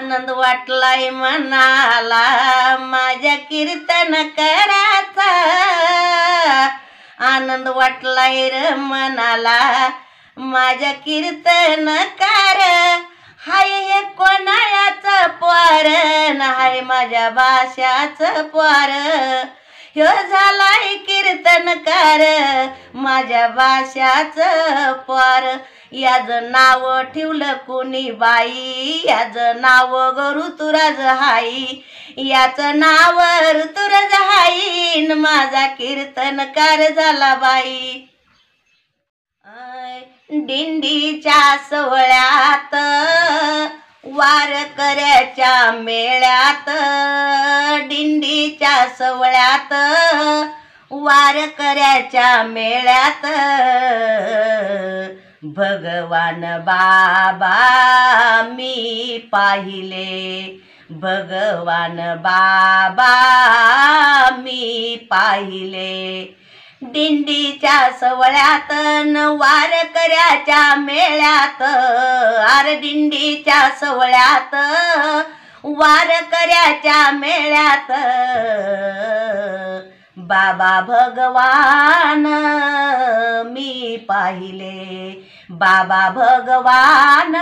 आनंद वाटलाय मनाला माझ्या कीर्तन कराचा, आनंद वाटलाय र मनाला माझ्या कीर्तन कर. हाय हे कोणायाचं पोर हाय माझ्या भाषाचं पोर, ह्यो झालाय कीर्तनकार माझ्या भाषाचं पोर. याचं नाव ठेवलं कोणी बाई, याचं नाव ऋतुराज हाई, याचं नाव ऋतुराज हाई माझा कीर्तनकार झाला बाई. दिंडीच्या सोहळ्यात वारकऱ्याच्या मेळ्यात, दिंडीच्या सोहळ्यात वारकऱ्याच्या मेळ्यात भगवान बाबा मी पाहिले, भगवान बाबा मी पाहिले. दिंडीच्या सोहळ्यात न वारकऱ्याच्या मेळ्यात, आर दिंडीच्या सोहळ्यात वारकऱ्याच्या मेळ्यात बाबा भगवान मी पाहिले, बाबा भगवान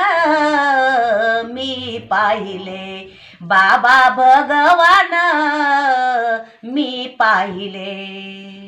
मी पाहिले, बाबा भगवान मी पाहिले.